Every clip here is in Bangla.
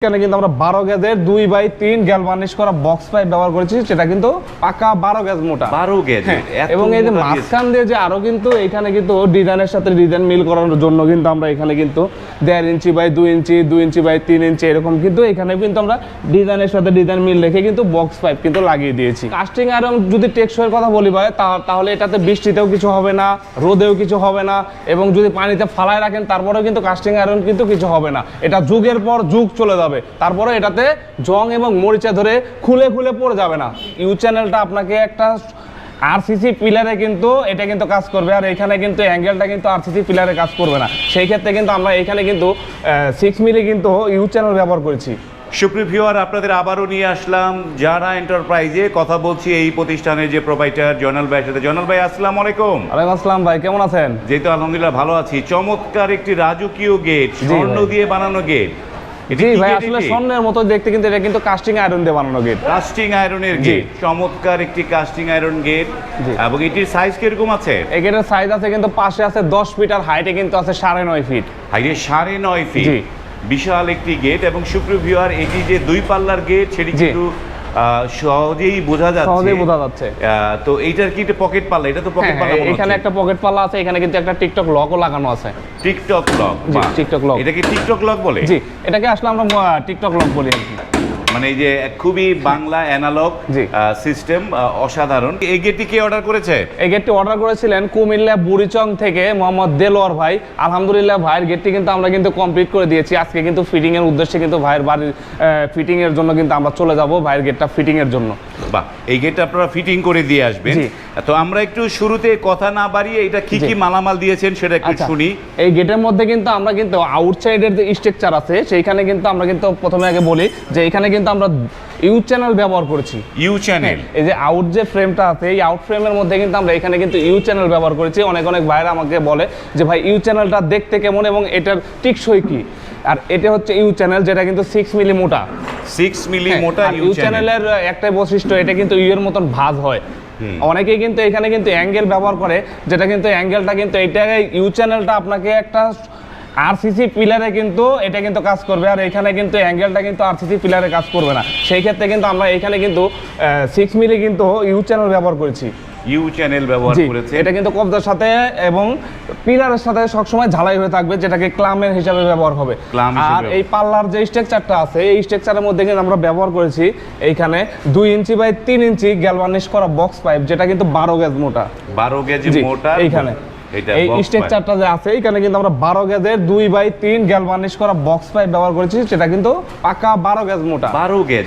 এখানে কিন্তু আমরা 12 গেজের 2x3 গ্যালভানিশ করা বক্স পাইপ ব্যবহার করেছি, সেটা কিন্তু পাকা 12 গেজ মোটা 12 গেজ। এবং এই যে মাঝখান দিয়ে যে আরো কিন্তু এখানে কিন্তু ডিজাইনের সাথে ডিজাইন মিল করানোর জন্য কিন্তু আমরা এখানে কিন্তু 1.5 inch by 2 inch 2 inch by 3 ইঞ্চি এরকম কিন্তু এখানে কিন্তু আমরা ডিজাইনের সাথে ডিজাইন মিল রেখে কিন্তু বক্স পাইপ কিন্তু লাগিয়ে দিয়েছি। কাস্টিং আয়রন যদি টেকসইয়ের কথা বলি ভাই, তাহলে এটাতে বৃষ্টিতেও কিছু হবে না, রোদেও কিছু হবে না, এবং যদি পানিতে ফালায় রাখেন তারপরেও কিন্তু কাস্টিং আয়রন কিন্তু কিছু হবে না। এটা যুগের পর যুগ চলে যাবে, তারপরে এটাতে জং এবং মরিচা ধরে খুলে খুলে পড়ে যাবে না। ইউ চ্যানেলটা আপনাকে একটা আরসিসি পিলারে কিন্তু এটা কিন্তু কাজ করবে, আর এখানে কিন্তু অ্যাঙ্গেলটা কিন্তু আরসিসি পিলারে কাজ করবে না। সেই ক্ষেত্রে কিন্তু আমরা এখানে কিন্তু 6 মিলি কিন্তু ইউ চ্যানেল ব্যবহার করেছি। সুপ্রিয় ভিউয়ার, আপনাদের আবারও নিয়ে আসলাম জারা এন্টারপ্রাইজে। কথা বলছি এই প্রতিষ্ঠানের যে প্রোপাইটার জয়নাল ভাইয়ের সাথে। জয়নাল ভাই, আসসালামু আলাইকুম। ওয়ালাইকুম আসসালাম ভাই, কেমন আছেন? যেহেতু আলহামদুলিল্লাহ ভালো আছি। চমৎকার একটি রাজকীয় গেট, স্বর্ণ দিয়ে বানানো গেট। জি ভাই, আসলে স্বর্ণের মতো দেখতে, কিন্তু এটা কিন্তু কাস্টিং আয়রন দিয়ে বানানো গেট। কাস্টিং আয়রনের গেট, চমৎকার একটি কাস্টিং আয়রন গেট। এবং এটির সাইজ কিরকম আছে? এই গেটের সাইজ আছে কিন্তু পাশে আছে 10 ফিট, আর হাইটে কিন্তু আছে 9.5 ফিট। হাইটে 9.5 ফিট, বিশাল একটি গেট। এবং সুপ্রিয় ভিউয়ার, এটি যে 2 পাল্লার গেট সেটি কিন্তু সহজেই বোঝা যাচ্ছে। তো এইটার কি পকেট পাল্লা? এটা তো পকেট পাল্লা। এখানে একটা পকেট পাল্লা আছে, এখানে কিন্তু একটা টিকটক লকও লাগানো আছে। TikTok lock? জি, টিকটক লক। এটা কি টিকটক লক বলে? জি, এটাকে আসলে আমরা টিকটক লক বলি আর কি। মানে এই যে খুবই বাংলা অ্যানালগ সিস্টেম, অসাধারণ। এই গেটটি কে অর্ডার করেছে? এই গেটটি অর্ডার করেছিলেন কুমিল্লা বুড়িচং থেকে মোহাম্মদ দেলোয়ার ভাই। আলহামদুলিল্লাহ ভাইয়ের গেটটি কিন্তু আমরা কিন্তু কমপ্লিট করে দিয়েছি। আজকে কিন্তু ফিটিং এর উদ্দেশ্যে কিন্তু ভাইয়ের বাড়ির ফিটিং এর জন্য কিন্তু আমরা চলে যাব ভাইয়ের গেটটা ফিটিং এর জন্য। বাহ, এই গেটটা আপনারা ফিটিং করে দিয়ে আসবেন। তো আমরা একটু শুরুতে কথা না বাড়িয়ে এটা কি কি মালামাল দিয়েছেন সেটা একটু শুনি। এই গেটের মধ্যে কিন্তু আমরা কিন্তু আউটসাইডের যে স্ট্রাকচার আছে সেইখানে কিন্তু আমরা কিন্তু প্রথমে আগে বলি যে এখানে কিন্তু আমরা ইউ চ্যানেল ব্যবহার করেছি। ইউ চ্যানেল, এই যে আউট যে ফ্রেমটা আছে, এই আউট ফ্রেমের মধ্যে কিন্তু আমরা এখানে কিন্তু ইউ চ্যানেল ব্যবহার করেছি। অনেক ভাইরা আমাকে বলে যে ভাই ইউ চ্যানেলটা দেখতে কেমন এবং এটার টিকসই কি। আর এটা হচ্ছে ইউ চ্যানেল, যেটা কিন্তু 6 মিলি মোটা। 6 মিলি মোটা ইউ চ্যানেলের একটাই বৈশিষ্ট্য, এটা কিন্তু ইউ এর মতন ভাঁজ হয়। অনেকেই কিন্তু এখানে কিন্তু অ্যাঙ্গেল ব্যবহার করে, যেটা কিন্তু অ্যাঙ্গেলটা কিন্তু এইটা ইউ চ্যানেলটা আপনাকে একটা আরসিসি পিলারে কিন্তু এটা কিন্তু কাজ করবে, আর এখানে কিন্তু অ্যাঙ্গেলটা কিন্তু আরসিসি পিলারে কাজ করবে না। সেই ক্ষেত্রে কিন্তু আমরা এখানে কিন্তু 6 মিলি কিন্তু ইউ চ্যানেল ব্যবহার করেছি। ইউ চ্যানেল ব্যবহার করেছে। এটা কিন্তু কবজার সাথে এবং পিলারের সাথে সবসময় ঝালাই হয়ে থাকবে, যেটাকে ক্লামের হিসাবে ব্যবহার হবে। আর এই পাল্লার যে স্ট্রাকচারটা আছে, এই স্ট্রাকচারের মধ্যে কিন্তু আমরা ব্যবহার করেছি এইখানে 2 ইঞ্চি বাই 3 ইঞ্চি গ্যালভানিশ করা বক্স পাইপ, যেটা কিন্তু 12 গেজ মোটা। 12 গেজ মোটা এইখানে এই স্ট্রাকচারটা যে আছে, এখানে কিন্তু আমরা 12 গেজের 2x3 গ্যালভানিশ করা বক্স পাইপ ব্যবহার করেছি, সেটা কিন্তু পাকা 12 গেজ মোটা। 12 গেজ।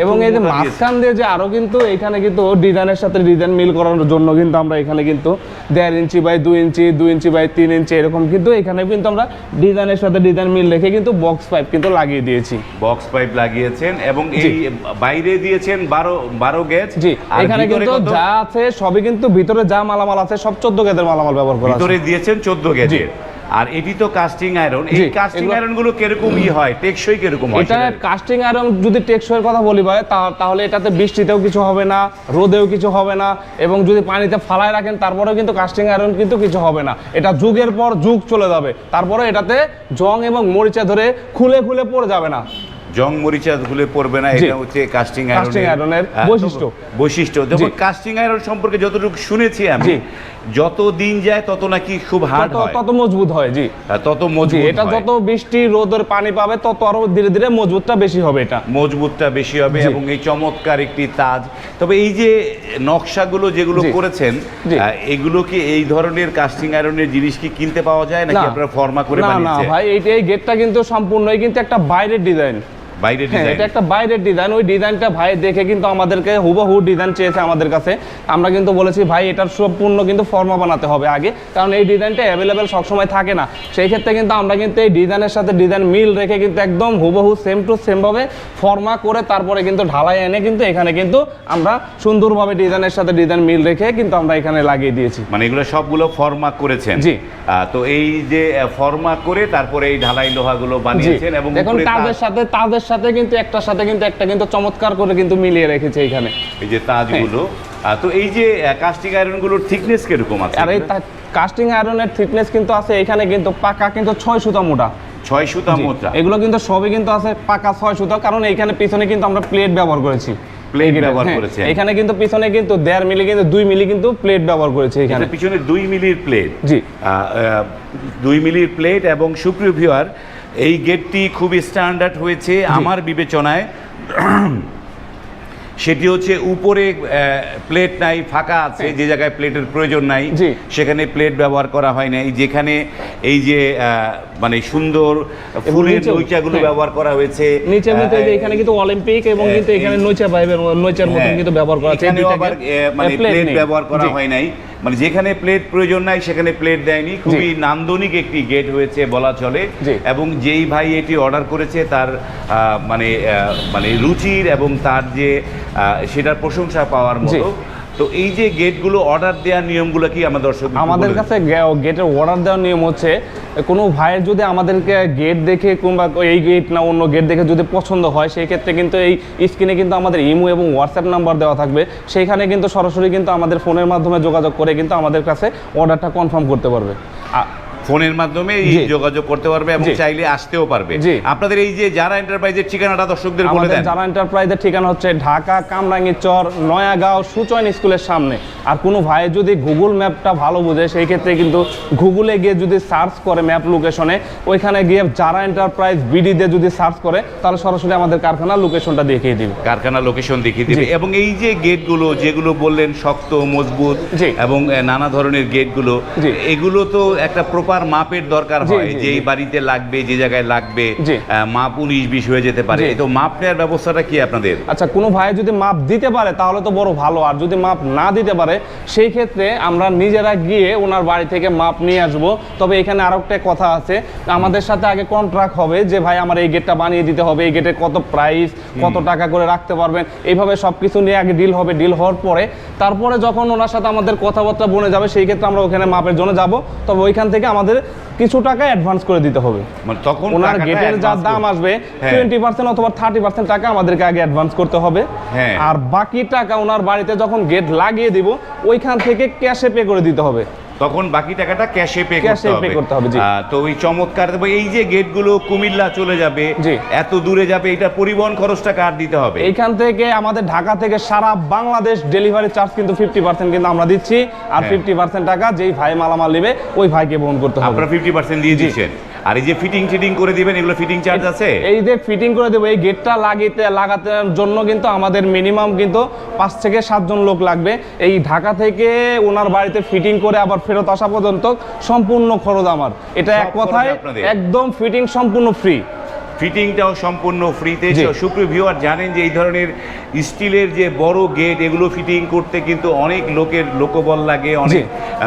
এবং এই যে মাঝখান দিয়ে যে আরো কিন্তু এখানে কিন্তু ডিজাইনের সাথে ডিজাইন মিল করানোর জন্য কিন্তু আমরা এখানে কিন্তু 1.5 inch by 2 inch 2 inch by 3 ইঞ্চি এরকম কিন্তু এখানে কিন্তু আমরা ডিজাইনের সাথে ডিজাইন মিল রেখে কিন্তু বক্স পাইপ কিন্তু লাগিয়ে দিয়েছি। বক্স পাইপ লাগিয়েছেন এবং এই বাইরে দিয়েছেন 12 গেজ। জি, এখানে কিন্তু যা আছে সবই কিন্তু ভিতরে যা মালামাল আছে সব 14 গেজের মালামাল ব্যবহার করা আছে। ভিতরে দিয়েছেন 14 গেজের। আর এটি তো কাস্টিং আয়রন। এই কাস্টিং আয়রন গুলো কিরকম হয়, টেকসই কিরকম হয়? এটা কাস্টিং আয়রন যদি টেকসইয়ের কথা বলি ভাই, তাহলে এটাতে বৃষ্টিতেও কিছু হবে না, রোদেও কিছু হবে না, এবং যদি পানিতে ফালায় রাখেন তারপরেও কিন্তু কাস্টিং আয়রন কিন্তু কিছু হবে না। এটা যুগের পর যুগ চলে যাবে, তারপরে এটাতে জং এবং মরিচা ধরে খুলে খুলে পড়ে যাবে না। জং মরিচা খুলে পড়বে না, এটা হচ্ছে কাস্টিং আয়রনের বৈশিষ্ট্য। যখন কাস্টিং আয়রন সম্পর্কে যতটুকু শুনেছি আমি, যত দিন যায় তত নাকি খুব হার্ড হয়, তত মজবুত হয়। জি, তত মজবুত। এটা যত বৃষ্টি রোদের পানি পাবে তত আরো ধীরে ধীরে মজবুতটা বেশি হবে। এটা মজবুতটা বেশি হবে। এবং এই চমৎকার একটি তাজ। তবে এই যে নকশাগুলো যেগুলো করেছেন, এগুলো কি এই ধরনের কাস্টিং আয়রনের জিনিস কি কিনতে পাওয়া যায় নাকি আপনারা ফর্মা করে বানিয়েছেন? না ভাই, এই গেটটা কিন্তু সম্পূর্ণই কিন্তু একটা বাইরের ডিজাইন। এটা একটা বাইরের ডিজাইন। ওই ডিজাইনটা ভাই দেখে কিন্তু আমাদেরকে হুবহু ডিজাইন চেয়েছে আমাদের কাছে। আমরা কিন্তু বলেছি ভাই এটার সম্পূর্ণ কিন্তু ফর্মা বানাতে হবে আগে, কারণ এই ডিজাইনটা অ্যাভেলেবেল সবসময় থাকে না। সেই ক্ষেত্রে কিন্তু আমরা কিন্তু এই ডিজাইনের সাথে ডিজাইন মিল রেখে কিন্তু একদম হুবহু সেম টু সেম ভাবে ফর্মা করে তারপরে কিন্তু ঢালাই এনে কিন্তু এখানে কিন্তু আমরা সুন্দরভাবে ডিজাইনের সাথে ডিজাইন মিল রেখে কিন্তু আমরা এখানে লাগিয়ে দিয়েছি। মানে এগুলো সবগুলো ফর্মা করেছেন? জি। তো এই যে ফর্মা করে তারপরে এই ঢালাই লোহাগুলো বানিয়েছেন এবং দেখুন তাদের সাথে কিন্তু একটার সাথে কিন্তু একটা কিন্তু চমৎকার করে কিন্তু মিলিয়ে রেখেছে এখানে এই যে তাজগুলো। তো এই যে কাস্টিং আয়রন গুলোর থিকনেস কিরকম আছে? আর এই কাস্টিং আয়রনের থিকনেস কিন্তু আছে এখানে কিন্তু পাকা কিন্তু 6 সুতা মোটা। 6 সুতা মোচা, এগুলো কিন্তু সবই কিন্তু আছে পাকা 6 সুতা, কারণ এইখানে পিছনে কিন্তু আমরা প্লেট ব্যবহার করেছি। প্লেট ব্যবহার করেছে এখানে কিন্তু পিছনে কিন্তু 1.5 মিলি কিন্তু 2 মিলি কিন্তু প্লেট ব্যবহার করেছে এখানে। পিছনে 2 মিলির প্লেট, জি 2 মিলির প্লেট। এবং সুপ্রিয় ভিউয়ার, এই গেটটি খুবই স্ট্যান্ডার্ড হয়েছে আমার বিবেচনায়। সেটি হচ্ছে উপরে প্লেট নাই, ফাঁকা আছে, যে জায়গায় প্লেটের প্রয়োজন নাই সেখানে প্লেট ব্যবহার করা হয় নাই। যেখানে এই যে মানে সুন্দর ফুলের নৈচাগুলো ব্যবহার করা হয়েছে, নিচের মধ্যে এখানে কিন্তু অলিম্পিক এবং কিন্তু এখানে নৈচা পাইবের নৈচার মতন কিন্তু ব্যবহার করা আছে। মানে প্লেট ব্যবহার করা হয় নাই, মানে যেখানে প্লেট প্রয়োজন নাই সেখানে প্লেট দেয়নি। খুবই নান্দনিক একটি গেট হয়েছে বলা চলে। এবং যেই ভাই এটি অর্ডার করেছে তার মানে মানে রুচির এবং তার যে সেটার প্রশংসা পাওয়ার মতো। তো এই যে গেটগুলো অর্ডার দেওয়ার নিয়মগুলো কি আমাদের দর্শক? আমাদের কাছে গেটের অর্ডার দেওয়ার নিয়ম হচ্ছে, কোনো ভাইয়ের যদি আমাদেরকে গেট দেখে কিংবা এই গেট না অন্য গেট দেখে যদি পছন্দ হয়, সেই ক্ষেত্রে কিন্তু এই স্ক্রিনে কিন্তু আমাদের ইমো এবং হোয়াটসঅ্যাপ নাম্বার দেওয়া থাকবে। সেইখানে কিন্তু সরাসরি কিন্তু আমাদের ফোনের মাধ্যমে যোগাযোগ করে কিন্তু আমাদের কাছে অর্ডারটা কনফার্ম করতে পারবে। ফোনের মাধ্যমে যোগাযোগ করতে পারবে এবং চাইলে আসতেও পারবে। আপনাদের এই যে যারা এন্টারপ্রাইজের ঠিকানাটা দর্শকদের বলে দেন। যারা এন্টারপ্রাইজের ঠিকানা হচ্ছে ঢাকা কামরাঙ্গীরচর নয়াগাঁও সুচয়ন স্কুলের সামনে। আর কোনো ভাই যদি গুগল ম্যাপটা ভালো বোঝে, সেই ক্ষেত্রে কিন্তু গুগলে গিয়ে যদি সার্চ করে ম্যাপ লোকেশনে, ওইখানে গিয়ে যারা এন্টারপ্রাইজ বিডি দিয়ে যদি সার্চ করে, তাহলে সরাসরি আমাদের কারখানার লোকেশনটা দেখিয়ে দিবে। কারখানার লোকেশন দেখিয়ে দিবে। এবং এই যে গেটগুলো যেগুলো বললেন শক্ত মজবুত এবং নানা ধরনের গেটগুলো, এগুলো তো একটা প্রপার মাপের দরকার হয়, যে এই বাড়িতে লাগবে, যে জায়গায় লাগবে, মাপ 19-20 হয়ে যেতে পারে। তো মাপ নেওয়ার ব্যবস্থাটা কি আপনাদের? আচ্ছা, কোনো ভাই যদি মাপ দিতে পারে তাহলে তো বড় ভালো, আর যদি মাপ না দিতে পারে সেই ক্ষেত্রে আমরা নিজেরা গিয়ে ওনার বাড়ি থেকে মাপ নিয়ে আসবো। তবে এখানে আরো একটা কথা আছে, আমাদের সাথে আগে কন্ট্রাক্ট হবে যে ভাই আমার এই গেটটা বানিয়ে দিতে হবে, এই গেটের কত প্রাইস, কত টাকা করে রাখতে পারবেন, এইভাবে সবকিছু নিয়ে আগে ডিল হবে। ডিল হওয়ার পরে তারপরে যখন ওনার সাথে আমাদের কথাবার্তা বনে যাবে, সেই ক্ষেত্রে আমরা ওখানে মাপের জন্য যাব। তবে ওইখান থেকে আমাদের কিছু টাকা অ্যাডভান্স করে দিতে হবে। মানে তখন ওনার গেটের যা দাম আসবে 20% অথবা 30% টাকা আমাদেরকে আগে অ্যাডভান্স করতে হবে। আর বাকি টাকা ওনার বাড়িতে যখন গেট লাগিয়ে দিব, ওইখান থেকে ক্যাশে পে করে দিতে হবে। তখন বাকি টাকাটা ক্যাশে পে করতে হবে। জি। তো ওই চমৎকার, এই যে গেটগুলো কুমিল্লা চলে যাবে, এত দূরে যাবে, এটা পরিবহন খরচটা কার দিতে হবে? এইখান থেকে আমাদের ঢাকা থেকে সারা বাংলাদেশ ডেলিভারি চার্জ কিন্তু 50% কিন্তু আমরা দিচ্ছি। আর 50% টাকা যেই ভাই মালামাল নেবে ওই ভাইকে বহন করতে হবে। আপনারা 50% দিয়ে দিচ্ছেন। আর এই যে ফিটিং করে দিবেন, এগুলো ফিটিং চার্জ আছে? এই যে ফিটিং করে দেবো, এই গেটটা লাগাতে জন্য কিন্তু আমাদের মিনিমাম কিন্তু 5 থেকে 7 জন লোক লাগবে। এই ঢাকা থেকে ওনার বাড়িতে ফিটিং করে আবার ফেরত আসা পর্যন্ত সম্পূর্ণ খরচ আমার। এটা এক কথায় একদম ফিটিং সম্পূর্ণ ফ্রি। ফিটিংটাও সম্পূর্ণ ফ্রিতে। সুপ্রিয় ভিউয়ার, জানেন যে এই ধরনের স্টিলের যে বড় গেট, এগুলো ফিটিং করতে কিন্তু অনেক লোকবল লাগে, অনেক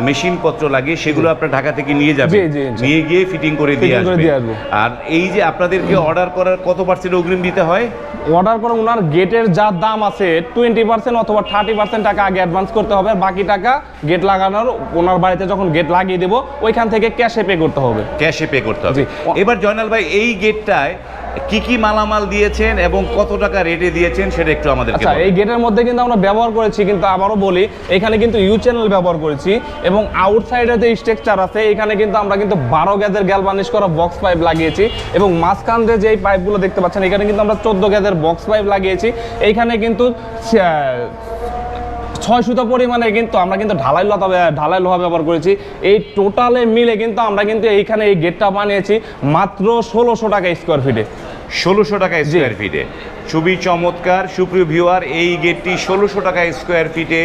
মেশিনপত্র লাগে, সেগুলো আপনার ঢাকা থেকে নিয়ে যাবেন, নিয়ে গিয়ে ফিটিং করে দিয়ে আসবেন। আর এই যে আপনাদেরকে অর্ডার করার কত % অগ্রিম দিতে হয়? অর্ডার করে ওনার গেটের যা দাম আছে 20% অথবা 30% টাকা আগে অ্যাডভান্স করতে হবে। বাকি টাকা গেট লাগানোর ওনার বাড়িতে যখন গেট লাগিয়ে দেবো, ওইখান থেকে ক্যাশে পে করতে হবে। ক্যাশে পে করতে হবে। এবার জয়নাল ভাই, এই গেটটায় কি কি মালামাল দিয়েছেন এবং কত টাকা রেটে দিয়েছেন সেটা একটু আমাদেরকে বলুন। এই গেটের মধ্যে কিন্তু আমরা ব্যবহার করেছি, কিন্তু আবারও বলি, এখানে কিন্তু ইউ চ্যানেল ব্যবহার করেছি এবং আউটসাইডে যে স্ট্রাকচার আছে এখানে কিন্তু আমরা কিন্তু 12 গেজের গ্যালভানিশ করা বক্স পাইপ লাগিয়েছি। এবং মাঝখান দিয়ে যে পাইপগুলো দেখতে পাচ্ছেন, এখানে কিন্তু আমরা 14 গেজের বক্স পাইপ লাগিয়েছি। এইখানে কিন্তু 6 সুতা পরিমাণে কিন্তু আমরা কিন্তু ঢালাই লোহা ব্যবহার করেছি। এই টোটালে মিলে কিন্তু আমরা কিন্তু এইখানে এই গেটটা বানিয়েছি মাত্র 1600 টাকা স্কোয়ার ফিটে। 1600 টাকা স্কোয়ার ফিটে, খুবই চমৎকার। সুপ্রিয় ভিউয়ার, এই গেটটি 1600 টাকা স্কোয়ার ফিটে,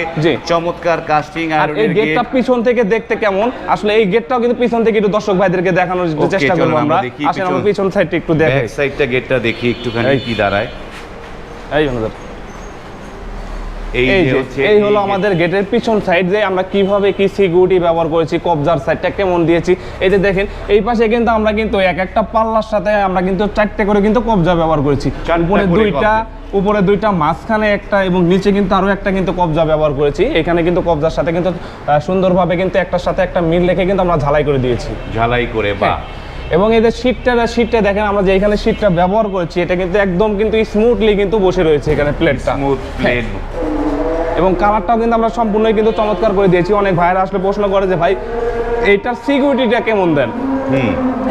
চমৎকার কাস্টিং। আর এই গেটটা পিছন থেকে দেখতে কেমন, আসলে এই গেটটাও কিন্তু পিছন থেকে একটু দর্শক ভাইদেরকে দেখানোর চেষ্টা করব আমরা। আসলে আমরা পিছন সাইডটা একটু দেখাই, ব্যাক সাইডটা গেটটা দেখি একটুখানি কি দাঁড়ায়। এই হলো আমাদের গেটের পিছন সাইড, যে আমরা কিভাবে কি সিকিউরিটি ব্যবহার করেছি, কবজার সাইডটা কেমন দিয়েছি। এই যে দেখেন, এই পাশে কিন্তু আমরা কিন্তু একটা পাল্লার সাথে আমরা কিন্তু 4টে করে কিন্তু কবজা ব্যবহার করেছি। উপরে 2টা, মাঝখানে একটা এবং নিচে কিন্তু আরো একটা কিন্তু কবজা ব্যবহার করেছি। এখানে কিন্তু কবজার সাথে কিন্তু সুন্দরভাবে কিন্তু একটার সাথে একটা মিল রেখে কিন্তু আমরা ঝালাই করে দিয়েছি। ঝালাই করে, বাহ। এবং এই যে শীটটা দেখেন, আমরা যে এখানে শীটটা ব্যবহার করেছি, এটা কিন্তু একদম কিন্তু স্মুথলি কিন্তু বসে রয়েছে এখানে প্লেটটা। Smooth plate. এবং কালারটাও কিন্তু আমরা সম্পূর্ণই কিন্তু চমৎকার করে দিয়েছি। অনেক ভাইরা আসলে প্রশ্ন করে যে ভাই এইটার সিকিউরিটিটা কেমন দেন।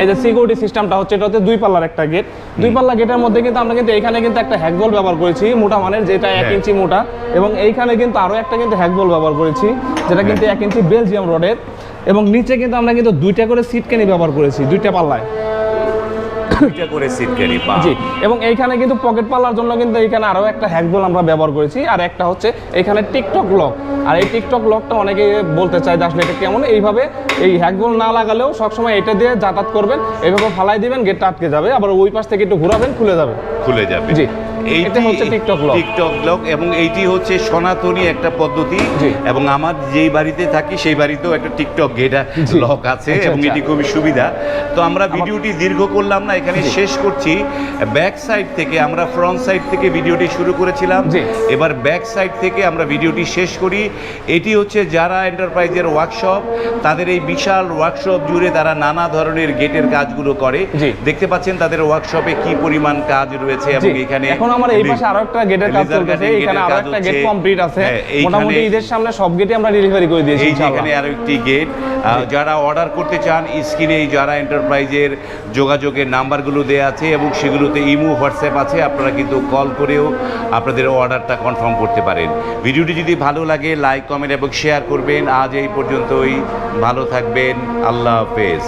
এই যে সিকিউরিটি সিস্টেমটা হচ্ছে, এটা হচ্ছে 2 পাল্লার একটা গেট। 2 পাল্লা গেটের মধ্যে কিন্তু আমরা কিন্তু এখানে কিন্তু একটা হ্যাকবল ব্যবহার করেছি মোটা মানের, যেটা 1 ইঞ্চি মোটা, এবং এইখানে কিন্তু আরো একটা কিন্তু হ্যাকবল ব্যবহার করেছি, যেটা কিন্তু 1 ইঞ্চি বেলজিয়াম রডের, এবং নিচে কিন্তু আমরা কিন্তু 2টা করে সিটকানি ব্যবহার করেছি 2টা পাল্লায়। দুইটা করে সিটকানি, জি, এবং এইখানে কিন্তু পকেট পাল্লার জন্য কিন্তু এখানে আরো একটা হ্যাকবল আমরা ব্যবহার করেছি, আর একটা হচ্ছে এখানে টিকটক লক। আর এই টিকটক লকটা অনেকে বলতে চায় যে আসলে এটা কেমন, এইভাবে এই হ্যাকবল না লাগালেও সবসময় এটা দিয়ে যাতায়াত করবেন, এইভাবে ফালাই দিবেন, গেটটা আটকে যাবে, আবার ওই পাশ থেকে একটু ঘোরাবেন, খুলে যাবে। জি, এইটা হচ্ছে টিকটক লক। টিকটক লক, এবং এইটি হচ্ছে সনাতনী একটা পদ্ধতি, এবং আমার যেই বাড়িতে থাকি সেই বাড়িতেও একটা টিকটক গেট লক আছে, এবং এটি খুবই সুবিধা। তো আমরা ভিডিওটি দীর্ঘ করলাম না, এখানে শেষ করছি। ব্যাক সাইড থেকে, আমরা ফ্রন্ট সাইড থেকে ভিডিওটি শুরু করেছিলাম, এবার ব্যাক সাইড থেকে আমরা ভিডিওটি শেষ করি। এটি হচ্ছে যারা এন্টারপ্রাইজের ওয়ার্কশপ, তাদের এই বিশাল ওয়ার্কশপ জুড়ে তারা নানা ধরনের গেটের কাজগুলো করে। দেখতে পাচ্ছেন তাদের ওয়ার্কশপে কি পরিমাণ কাজ রয়েছে, এবং এখানে এখন আমার এই পাশে আরো একটা গেটের কাজ চলতেছে, এখানে আরো একটা গেট কমপ্লিট আছে, মোটামুটি ঈদের সামনে সব গেটই আমরা ডেলিভারি করে দিয়েছি ইনশাআল্লাহ। এখানে আরো একটি গেট, যারা অর্ডার করতে চান স্ক্রিনে এই যারা এন্টারপ্রাইজের যোগাযোগের নাম্বারগুলো দেওয়া আছে, এবং সেগুলোতে ইমো হোয়াটসঅ্যাপ আছে, আপনারা কিন্তু কল করেও আপনাদের অর্ডারটা কনফার্ম করতে পারেন। ভিডিওটি যদি ভালো লাগে লাইক, কমেন্ট এবং শেয়ার করবেন। আজ এই পর্যন্তই, ভালো থাকবেন, আল্লাহ হাফেজ।